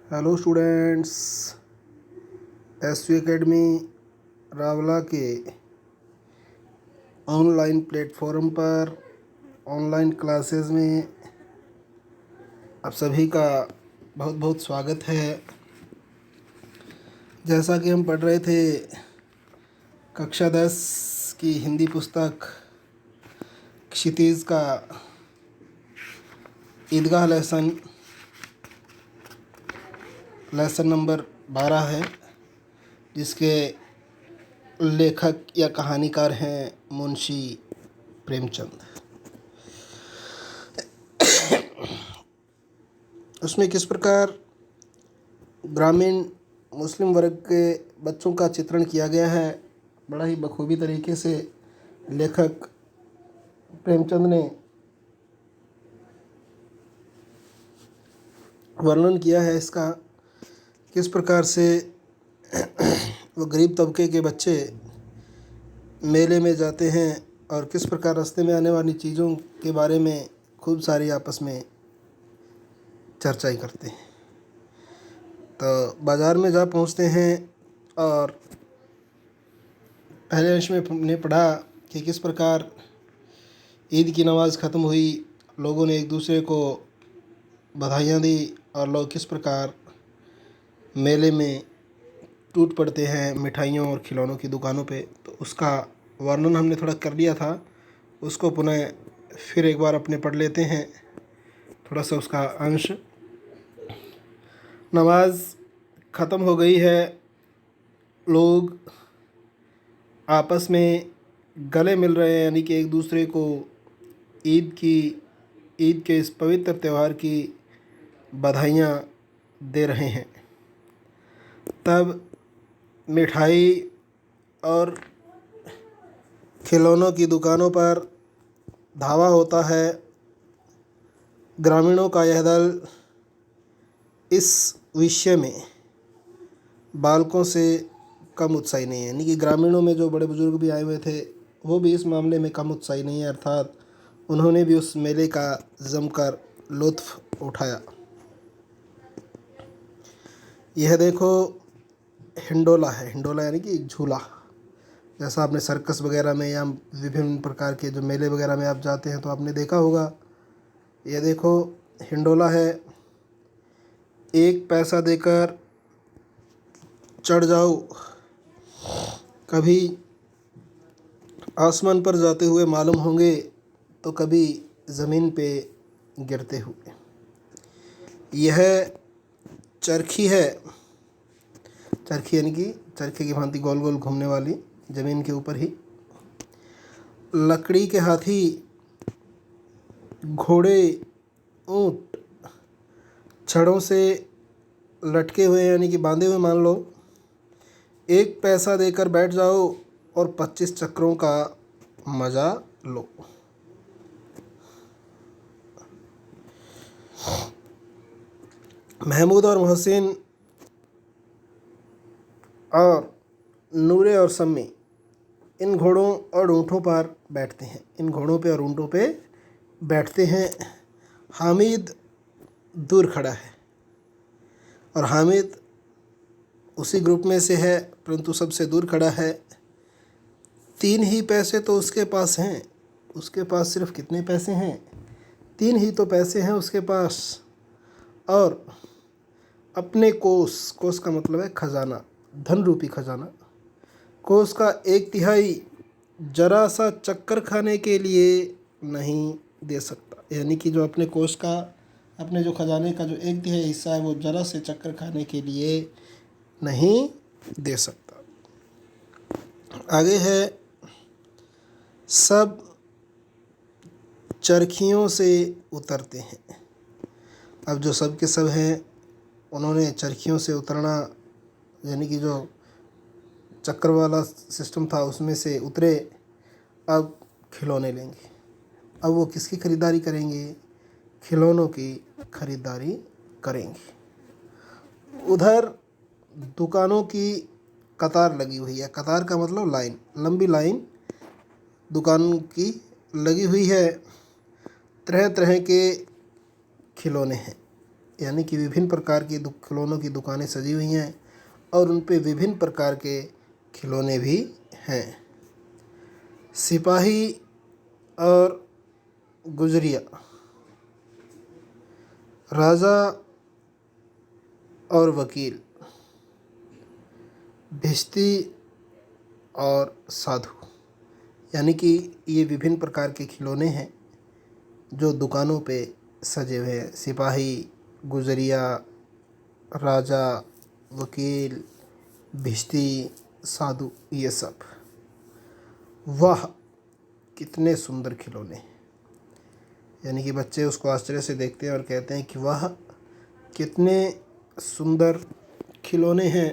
Hello students, SV academy Rawla के online platform पर online classes में आप सभी का बहुत बहुत स्वागत है। जैसा कि हम पढ़ रहे थे कक्षा 10 की हिंदी पुस्तक क्षितिज का ईदगाह लेसन नंबर 12 है, जिसके लेखक या कहानीकार हैं मुंशी प्रेमचंद। उसमें किस प्रकार ग्रामीण मुस्लिम वर्ग के बच्चों का चित्रण किया गया है, बड़ा ही बखूबी तरीके से लेखक प्रेमचंद ने वर्णन किया है इसका। किस प्रकार से वो गरीब तबके के बच्चे मेले में जाते हैं और किस प्रकार रास्ते में आने वाली चीज़ों के बारे में खूब सारी आपस में चर्चाएं करते हैं। तो बाज़ार में जा पहुंचते हैं और पहले अंश में हमने पढ़ा कि किस प्रकार ईद की नमाज़ ख़त्म हुई, लोगों ने एक दूसरे को बधाइयाँ दी और लोग किस प्रकार मेले में टूट पड़ते हैं मिठाइयों और खिलौनों की दुकानों पे। तो उसका वर्णन हमने थोड़ा कर लिया था, उसको पुनः फिर एक बार अपने पढ़ लेते हैं थोड़ा सा उसका अंश। नमाज ख़त्म हो गई है, लोग आपस में गले मिल रहे हैं, यानी कि एक दूसरे को ईद के इस पवित्र त्यौहार की बधाइयाँ दे रहे हैं। तब मिठाई और खिलौनों की दुकानों पर धावा होता है। ग्रामीणों का यह दल इस विषय में बालकों से कम उत्साही नहीं है, यानी कि ग्रामीणों में जो बड़े बुजुर्ग भी आए हुए थे वो भी इस मामले में कम उत्साही नहीं है, अर्थात उन्होंने भी उस मेले का जमकर लुत्फ़ उठाया। यह देखो हिंडोला है, हिंडोला यानी कि एक झूला, जैसा आपने सर्कस वगैरह में या विभिन्न प्रकार के जो मेले वगैरह में आप जाते हैं तो आपने देखा होगा। यह देखो हिंडोला है, 1 पैसा देकर चढ़ जाओ, कभी आसमान पर जाते हुए मालूम होंगे तो कभी ज़मीन पे गिरते हुए। यह चरखी है, चरखी यानी कि चरखे की भांति गोल गोल घूमने वाली, ज़मीन के ऊपर ही। लकड़ी के हाथी, घोड़े, ऊँट छड़ों से लटके हुए यानी कि बांधे हुए मान लो। 1 पैसा देकर बैठ जाओ और 25 चक्रों का मज़ा लो। महमूद और मोहसिन और नूरे और सम्मी इन घोड़ों और ऊँटों पर बैठते हैं, इन घोड़ों पे और ऊँटों पे बैठते हैं। हामिद दूर खड़ा है और हामिद उसी ग्रुप में से है, परंतु सबसे दूर खड़ा है। 3 ही पैसे तो उसके पास हैं, उसके पास सिर्फ कितने पैसे हैं? 3 ही तो पैसे हैं उसके पास। और अपने कोष का मतलब है खजाना, धन रूपी खजाना, कोष का 1/3 जरा सा चक्कर खाने के लिए नहीं दे सकता, यानी कि जो अपने कोष का, अपने जो खजाने का जो 1/3 हिस्सा है वो जरा से चक्कर खाने के लिए नहीं दे सकता। आगे है, सब चरखियों से उतरते हैं। अब जो सब के सब हैं उन्होंने चरखियों से उतरना, यानी कि जो चक्कर वाला सिस्टम था उसमें से उतरे, अब खिलौने लेंगे। अब वो किसकी ख़रीदारी करेंगे? खिलौनों की ख़रीदारी करेंगे। उधर दुकानों की कतार लगी हुई है, कतार का मतलब लाइन, लंबी लाइन दुकान की लगी हुई है। तरह तरह के खिलौने हैं, यानी कि विभिन्न प्रकार की खिलौनों की दुकानें सजी हुई हैं और उन पे विभिन्न प्रकार के खिलौने भी हैं। सिपाही और गुजरिया, राजा और वकील, भिश्ती और साधु, यानी कि ये विभिन्न प्रकार के खिलौने हैं जो दुकानों पे सजे हुए हैं। सिपाही, गुजरिया, राजा, वकील, भिश्ती, साधु, ये सब। वाह कितने सुंदर खिलौने, यानी कि बच्चे उसको आश्चर्य से देखते हैं और कहते हैं कि वाह कितने सुंदर खिलौने हैं।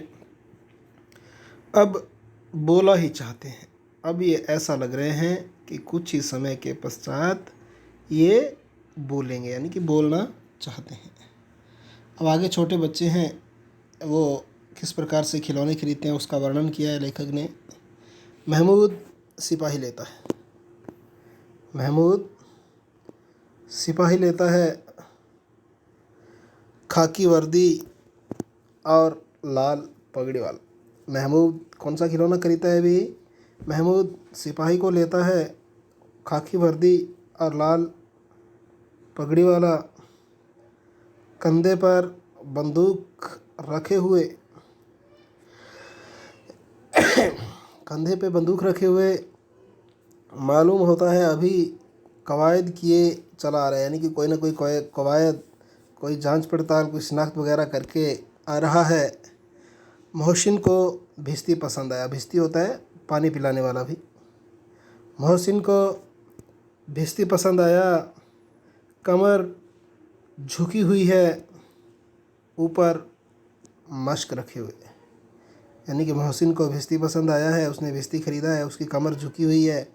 अब बोला ही चाहते हैं, अब ये ऐसा लग रहे हैं कि कुछ ही समय के पश्चात ये बोलेंगे, यानी कि बोलना चाहते हैं। अब आगे छोटे बच्चे हैं, वो किस प्रकार से खिलौने खरीदते हैं उसका वर्णन किया है लेखक ने। महमूद सिपाही लेता है, महमूद सिपाही लेता है खाकी वर्दी और लाल पगड़ी वाला। महमूद कौन सा खिलौना खरीदता है अभी? महमूद सिपाही को लेता है खाकी वर्दी और लाल पगड़ी वाला, कंधे पर बंदूक रखे हुए, कंधे पे बंदूक रखे हुए मालूम होता है अभी कवायद किए चला आ रहा है, यानी कि कोई ना कोई कवायद, कोई जांच पड़ताल, कोई शिनाख्त वगैरह करके आ रहा है। मोहसिन को भिश्ती पसंद आया। भिश्ती होता है पानी पिलाने वाला भी। मोहसिन को भिश्ती पसंद आया, कमर झुकी हुई है, ऊपर मश्क रखे हुए, यानी कि मोहसिन को भिश्ती पसंद आया है, उसने भिश्ती ख़रीदा है, उसकी कमर झुकी हुई है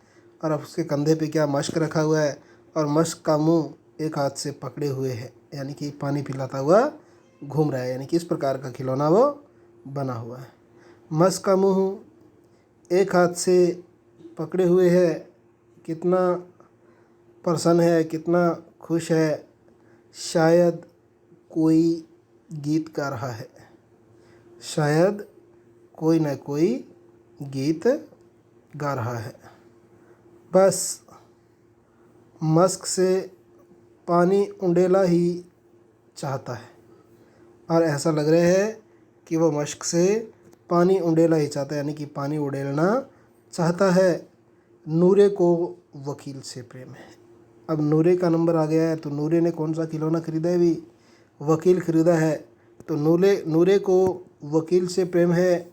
और अब उसके कंधे पे क्या मश्क रखा हुआ है और मश्क का मुंह एक हाथ से पकड़े हुए है, यानी कि पानी पिलाता हुआ घूम रहा है, यानी कि इस प्रकार का खिलौना वो बना हुआ है। मश्क का मुंह एक हाथ से पकड़े हुए है, कितना प्रसन्न है, कितना खुश है, शायद कोई गीत गा रहा है, शायद कोई न कोई गीत गा रहा है। बस मश्क से पानी उंडेला ही चाहता है और ऐसा लग रहा है कि वो मश्क से पानी उंडेला ही चाहता है, यानी कि पानी उड़ेलना चाहता है। नूरे को वकील से प्रेम है। अब नूरे का नंबर आ गया है, तो नूरे ने कौन सा खिलौना खरीदा है भी? वकील खरीदा है। तो नूरे को वकील से प्रेम है।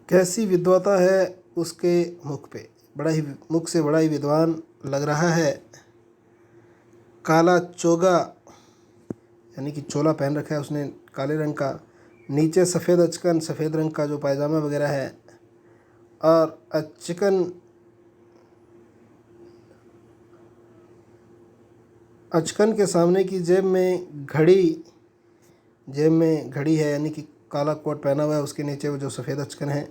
कैसी विद्वता है उसके मुख पे, बड़ा ही मुख से बड़ा ही विद्वान लग रहा है। काला चोगा, यानी कि चोला पहन रखा है उसने काले रंग का, नीचे सफ़ेद अचकन, सफ़ेद रंग का जो पायजामा वगैरह है, और अचकन के सामने की जेब में घड़ी है, यानी कि काला कोट पहना हुआ है, उसके नीचे वो जो सफ़ेद अचकन है,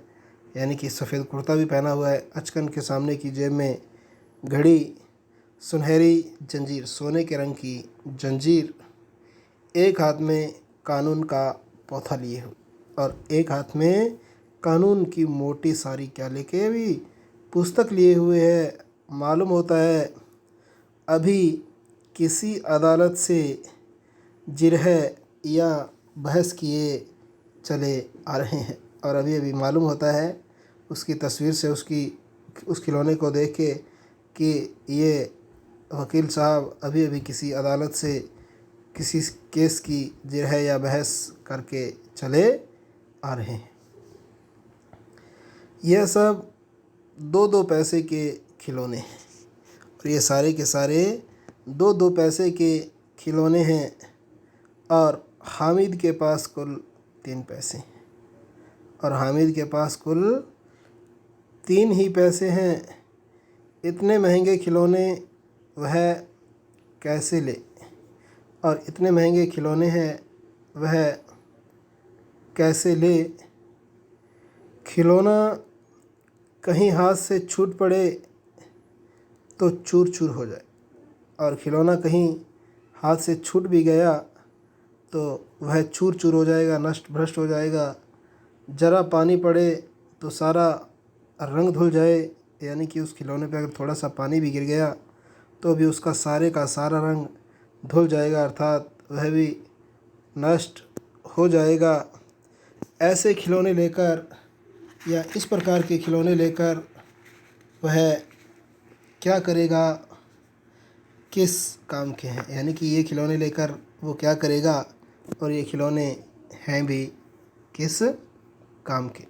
यानी कि सफ़ेद कुर्ता भी पहना हुआ है। अचकन के सामने की जेब में घड़ी, सुनहरी जंजीर, सोने के रंग की जंजीर, एक हाथ में कानून का पोथा लिए हुए और एक हाथ में कानून की मोटी सारी क्या लेके भी पुस्तक लिए हुए है। मालूम होता है अभी किसी अदालत से जिरह या बहस किए चले आ रहे हैं, और अभी अभी मालूम होता है उसकी तस्वीर से, उस खिलौने को देख के कि ये वकील साहब अभी अभी किसी अदालत से किसी केस की जिरह या बहस करके चले आ रहे हैं। यह सब 2-2 पैसे के खिलौने हैं और ये सारे के सारे 2-2 पैसे के खिलौने हैं, और हामिद के पास कुल 3 पैसे हैं, और हामिद के पास कुल 3 ही पैसे हैं। इतने महंगे खिलौने वह कैसे ले, और इतने महंगे खिलौने हैं वह कैसे ले। खिलौना कहीं हाथ से छूट पड़े तो चूर चूर हो जाए, और खिलौना कहीं हाथ से छूट भी गया तो वह चूर चूर हो जाएगा, नष्ट भ्रष्ट हो जाएगा। ज़रा पानी पड़े तो सारा रंग धुल जाए, यानी कि उस खिलौने पे अगर थोड़ा सा पानी भी गिर गया तो भी उसका सारे का सारा रंग धुल जाएगा, अर्थात वह भी नष्ट हो जाएगा। ऐसे खिलौने लेकर या इस प्रकार के खिलौने लेकर वह क्या करेगा, किस काम के हैं, यानी कि ये खिलौने लेकर वो क्या करेगा और ये खिलौने हैं भी किस काम के।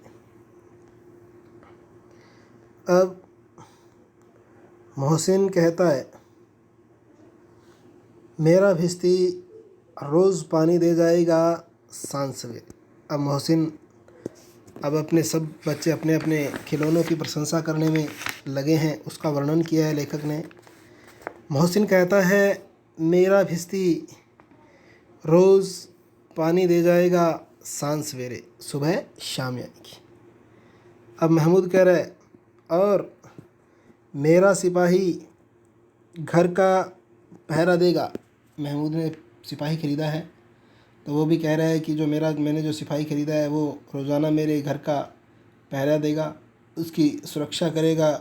अब मोहसिन कहता है, मेरा भिश्ती रोज़ पानी दे जाएगा सांझ सवेरे। अब मोहसिन अब अपने सब बच्चे अपने अपने खिलौनों की प्रशंसा करने में लगे हैं, उसका वर्णन किया है लेखक ने। मोहसिन कहता है, मेरा भिश्ती रोज़ पानी दे जाएगा सांझ सवेरे, सुबह शाम यानी कि। अब महमूद कह रहा है, और मेरा सिपाही घर का पहरा देगा। महमूद ने सिपाही ख़रीदा है, तो वो भी कह रहा है कि मैंने जो सिपाही ख़रीदा है वो रोज़ाना मेरे घर का पहरा देगा, उसकी सुरक्षा करेगा।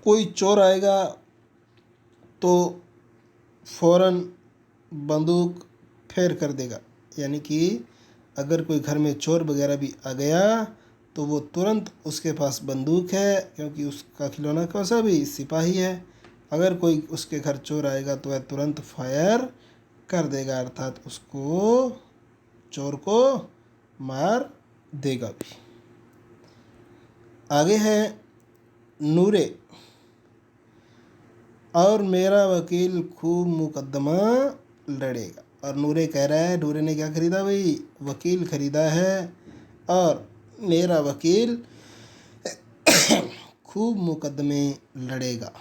कोई चोर आएगा तो फ़ौरन बंदूक फेर कर देगा, यानी कि अगर कोई घर में चोर वगैरह भी आ गया तो वो तुरंत, उसके पास बंदूक है क्योंकि उसका खिलौना कैसा भी सिपाही है, अगर कोई उसके घर चोर आएगा तो वह तुरंत फायर कर देगा, अर्थात उसको, चोर को मार देगा भी। आगे है नूरे, और मेरा वकील खूब मुकदमा लड़ेगा। और नूरे कह रहा है, नूरे ने क्या खरीदा भाई, वकील खरीदा है, और मेरा वकील खूब मुकदमे लड़ेगा।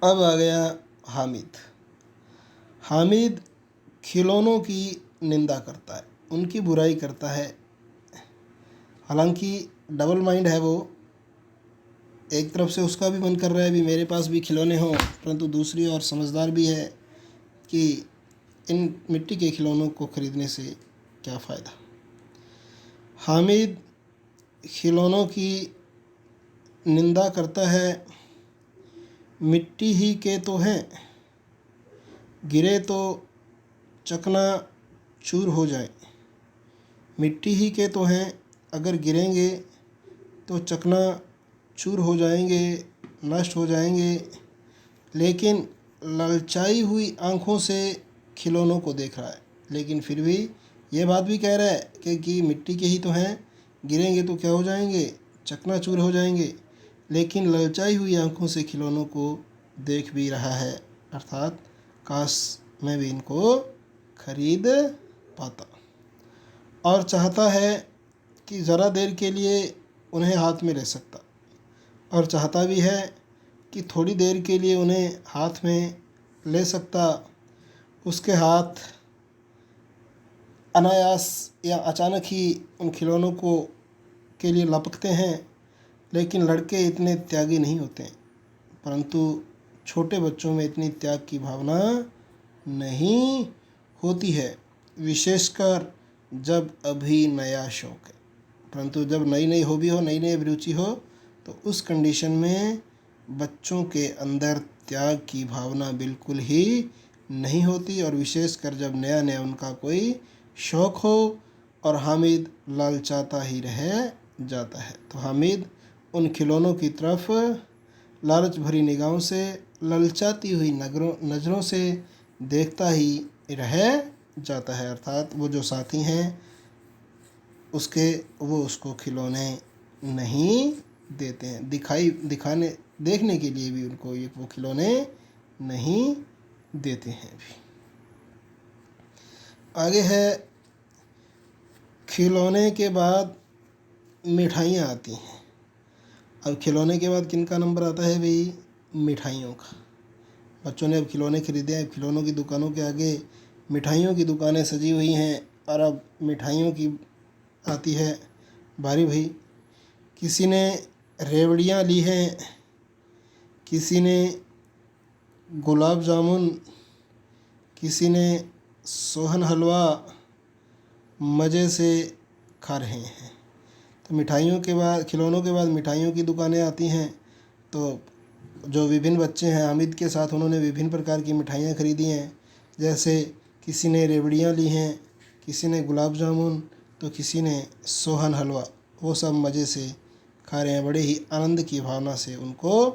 अब आ गया हामिद। हामिद खिलौनों की निंदा करता है, उनकी बुराई करता है। हालांकि डबल माइंड है वो, एक तरफ से उसका भी मन कर रहा है भी मेरे पास भी खिलौने हों, परंतु दूसरी ओर समझदार भी है कि इन मिट्टी के खिलौनों को खरीदने से क्या फ़ायदा। हामिद खिलौनों की निंदा करता है, मिट्टी ही के तो हैं, गिरे तो चकना चूर हो जाए। मिट्टी ही के तो हैं, अगर गिरेंगे तो चकना चूर हो जाएंगे, नष्ट हो जाएंगे। लेकिन ललचाई हुई आँखों से खिलौनों को देख रहा है, लेकिन फिर भी ये बात भी कह रहा है कि मिट्टी के ही तो हैं, गिरेंगे तो क्या हो जाएंगे, चकनाचूर हो जाएंगे। लेकिन ललचाई हुई आँखों से खिलौनों को देख भी रहा है, अर्थात काश मैं भी इनको खरीद पाता। और चाहता है कि ज़रा देर के लिए उन्हें हाथ में ले सकता, और चाहता भी है कि थोड़ी देर के लिए उन्हें हाथ में ले सकता। उसके हाथ अनायास या अचानक ही उन खिलौनों के लिए लपकते हैं, लेकिन लड़के इतने त्यागी नहीं होते, परंतु छोटे बच्चों में इतनी त्याग की भावना नहीं होती है, विशेषकर जब अभी नया शौक़ है। परंतु जब नई नई हॉबी हो, नई नई अभिरुचि हो, तो उस कंडीशन में बच्चों के अंदर त्याग की भावना बिल्कुल ही नहीं होती, और विशेषकर जब नया नया उनका कोई शौक़ हो, और हामिद लालचाता ही रह जाता है। तो हामिद उन खिलौनों की तरफ लालच भरी निगाहों से, ललचाती हुई नज़रों से देखता ही रह जाता है, अर्थात वो जो साथी हैं वो उसको खिलौने नहीं देते हैं, देखने के लिए भी उनको वो खिलौने नहीं देते हैं भी। आगे है, खिलौने के बाद मिठाइयाँ आती हैं। अब खिलौने के बाद किन का नंबर आता है भाई, मिठाइयों का। बच्चों ने अब खिलौने खरीदे हैं, खिलौनों की दुकानों के आगे मिठाइयों की दुकानें सजी हुई हैं, और अब मिठाइयों की आती है बारी भाई। किसी ने रेवड़ियाँ ली हैं, किसी ने गुलाब जामुन, किसी ने सोहन हलवा मज़े से खा रहे हैं। तो मिठाइयों के बाद, खिलौनों के बाद मिठाइयों की दुकानें आती हैं। तो जो विभिन्न बच्चे हैं हामिद के साथ, उन्होंने विभिन्न प्रकार की मिठाइयाँ खरीदी हैं। जैसे किसी ने रेवड़ियाँ ली हैं, किसी ने गुलाब जामुन, तो किसी ने सोहन हलवा। वो सब मज़े से खा रहे हैं, बड़े ही आनंद की भावना से उनको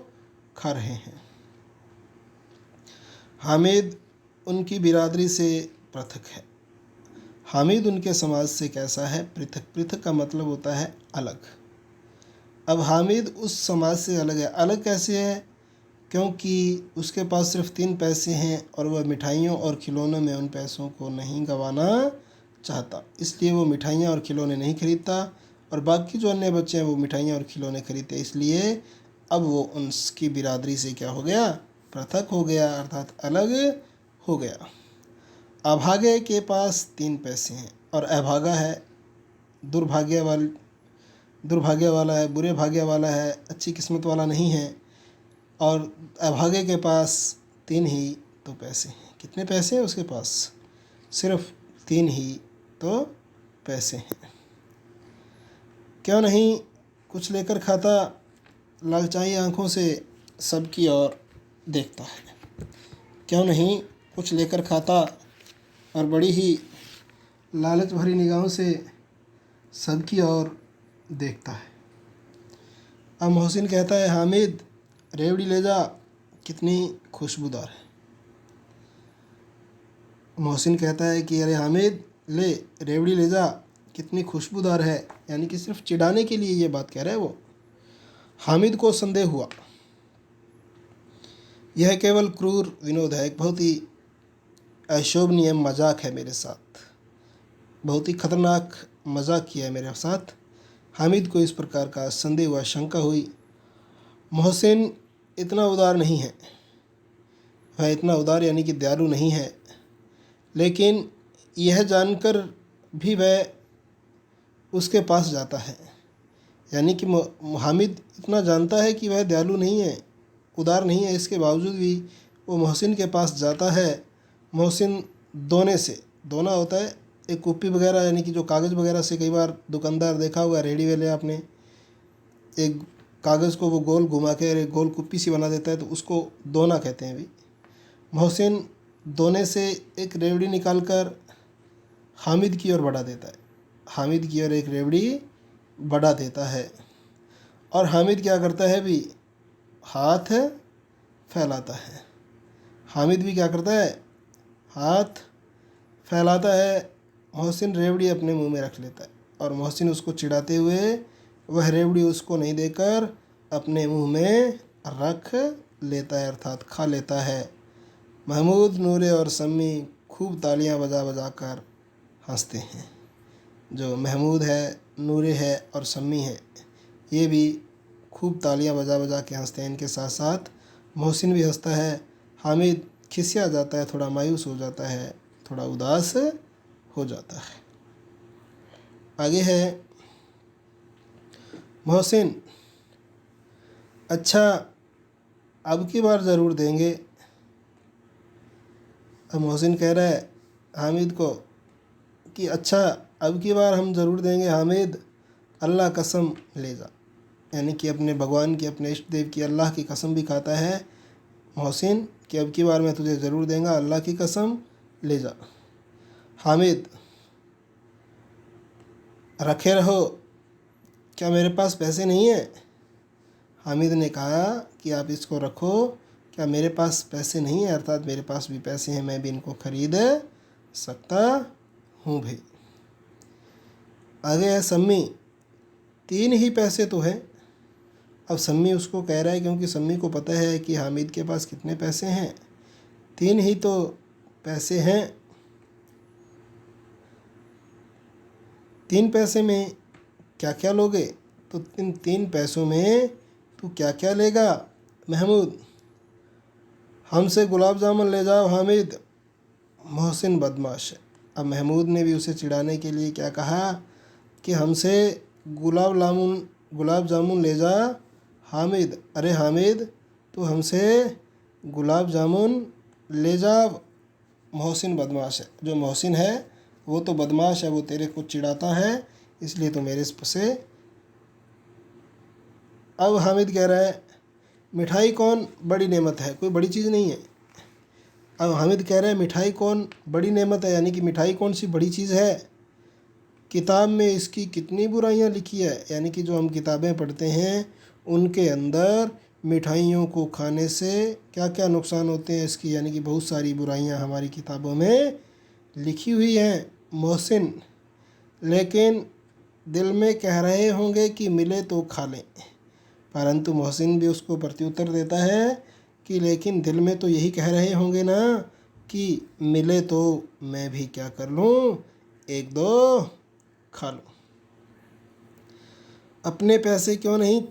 खा रहे हैं। हामिद उनकी बिरादरी से पृथक है। हामिद उनके समाज से कैसा है? पृथक। पृथक का मतलब होता है अलग। अब हामिद उस समाज से अलग है। अलग कैसे है? क्योंकि उसके पास सिर्फ 3 पैसे हैं और वह मिठाइयों और खिलौनों में उन पैसों को नहीं गंवाना चाहता, इसलिए वो मिठाइयाँ और खिलौने नहीं खरीदता। और बाकी जो अन्य बच्चे हैं वो मिठाइयाँ और खिलौने खरीदते, इसलिए अब वो उसकी बिरादरी से क्या हो गया? पृथक हो गया, अर्थात अलग हो गया। अभागे के पास 3 पैसे हैं और अभागा है, दुर्भाग्य वाला है, बुरे भाग्य वाला है, अच्छी किस्मत वाला नहीं है। और अभागे के पास 3 ही तो पैसे हैं। कितने पैसे हैं उसके पास? सिर्फ 3 ही तो पैसे हैं। क्यों नहीं कुछ लेकर खाता, लालचाई आंखों से सबकी ओर देखता है। क्यों नहीं कुछ लेकर खाता और बड़ी ही लालच भरी निगाहों से सबकी ओर देखता है। अब मोहसिन कहता है, हामिद रेवड़ी ले जा, कितनी खुशबूदार है। मोहसिन कहता है कि अरे हामिद ले रेवड़ी ले जा, कितनी खुशबूदार है। यानी कि सिर्फ चिढ़ाने के लिए ये बात कह रहा है वो। हामिद को संदेह हुआ, यह केवल क्रूर विनोद है, एक बहुत ही अशोभनीय मजाक है मेरे साथ, बहुत ही खतरनाक मजाक किया है मेरे साथ। हामिद को इस प्रकार का संदेह हुआ, शंका हुई। मोहसिन इतना उदार नहीं है, वह इतना उदार यानी कि दयालु नहीं है, लेकिन यह जानकर भी वह उसके पास जाता है। यानी कि हामिद इतना जानता है कि वह दयालु नहीं है, उदार नहीं है, इसके बावजूद भी वो मोहसिन के पास जाता है। मोहसिन दोने से, दोना होता है एक कुप्पी वगैरह, यानी कि जो कागज़ वगैरह से, कई बार दुकानदार देखा होगा रेडी वाले आपने, एक कागज़ को वो गोल घुमा के एक गोल कुप्पी सी बना देता है, तो उसको दोना कहते हैं। भी मोहसिन दोने से एक रेवड़ी निकालकर हामिद की ओर बढ़ा देता है। हामिद की ओर एक रेवड़ी बढ़ा देता है और हामिद क्या करता है? भी हाथ फैलाता है। हामिद भी क्या करता है? हाथ फैलाता है। मोहसिन रेवड़ी अपने मुंह में रख लेता है और मोहसिन उसको चिढ़ाते हुए वह रेवड़ी उसको नहीं देकर अपने मुंह में रख लेता है, अर्थात खा लेता है। महमूद, नूरे और सम्मी खूब तालियां बजा बजा कर हंसते हैं। जो महमूद है, नूरे है और सम्मी है, ये भी खूब तालियां बजा बजा के हंसते हैं। इनके साथ साथ मोहसिन भी हंसता है। हामिद खिसिया जाता है, थोड़ा मायूस हो जाता है, थोड़ा उदास हो जाता है। आगे है मोहसिन, अच्छा अब की बार ज़रूर देंगे। अब मोहसिन कह रहा है हामिद को कि अच्छा अब की बार हम ज़रूर देंगे हामिद, अल्लाह कसम ले जा। यानी कि अपने भगवान की, अपने इष्ट देव की, अल्लाह की कसम भी खाता है मोहसिन कि अब की बार मैं तुझे ज़रूर देंगे, अल्लाह की कसम ले जा। हामिद, रखे रहो, क्या मेरे पास पैसे नहीं हैं? हामिद ने कहा कि आप इसको रखो, क्या मेरे पास पैसे नहीं हैं? अर्थात मेरे पास भी पैसे हैं, मैं भी इनको खरीद सकता हूँ भाई। आगे है सम्मी, 3 ही पैसे तो हैं। अब सम्मी उसको कह रहा है, क्योंकि सम्मी को पता है कि हामिद के पास कितने पैसे हैं, 3 ही तो पैसे हैं। 3 पैसे में क्या क्या लोगे? तो 3 पैसों में तू क्या क्या लेगा? महमूद, हमसे गुलाब जामुन ले जाओ हामिद। मोहसिन बदमाश है। अब महमूद ने भी उसे चिढ़ाने के लिए क्या कहा कि हमसे गुलाब जामुन ले जा हामिद। अरे हामिद, तू हमसे गुलाब जामुन ले जा। मोहसिन बदमाश है। जो मोहसिन है वो तो बदमाश है, वो तेरे को चिढ़ाता है, इसलिए तो मेरे से। अब हामिद कह रहा है मिठाई कौन बड़ी नेमत है, कोई बड़ी चीज़ नहीं है। अब हामिद कह रहा है मिठाई कौन बड़ी नेमत है, यानी कि मिठाई कौन सी बड़ी चीज़ है। किताब में इसकी कितनी बुराइयां लिखी है, यानी कि जो हम किताबें पढ़ते हैं उनके अंदर मिठाइयों को खाने से क्या क्या नुकसान होते हैं इसकी, यानी कि बहुत सारी बुराइयां हमारी किताबों में लिखी हुई हैं। मोहसिन लेकिन दिल में कह रहे होंगे कि मिले तो खा लें, परंतु मोहसिन भी उसको प्रत्युत्तर देता है कि लेकिन दिल में तो यही कह रहे होंगे ना कि मिले तो मैं भी क्या कर लूँ, एक दो खा लूँ। अपने पैसे क्यों नहीं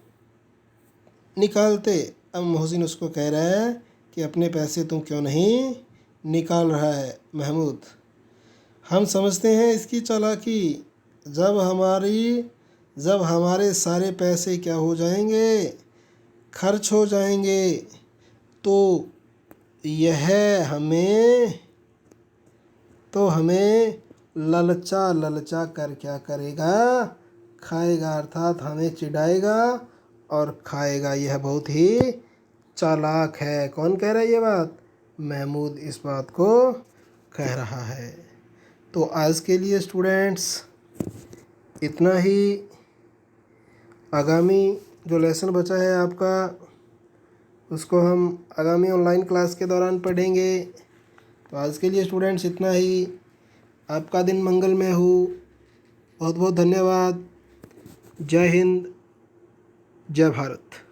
निकालते। अब मोहसिन उसको कह रहा है कि अपने पैसे तुम क्यों नहीं निकाल रहा है महमूद। हम समझते हैं इसकी चालाकी, जब हमारे सारे पैसे क्या हो जाएंगे, खर्च हो जाएंगे, तो यह हमें ललचा ललचा कर क्या करेगा, खाएगा, अर्थात हमें चिढ़ाएगा और खाएगा। यह बहुत ही चालाक है। कौन कह रहा है ये बात, महमूद इस बात को कह रहा है। तो आज के लिए स्टूडेंट्स इतना ही। आगामी जो लेसन बचा है आपका उसको हम आगामी ऑनलाइन क्लास के दौरान पढ़ेंगे। तो आज के लिए स्टूडेंट्स इतना ही। आपका दिन मंगलमय हो। बहुत बहुत धन्यवाद। जय हिंद, जय भारत।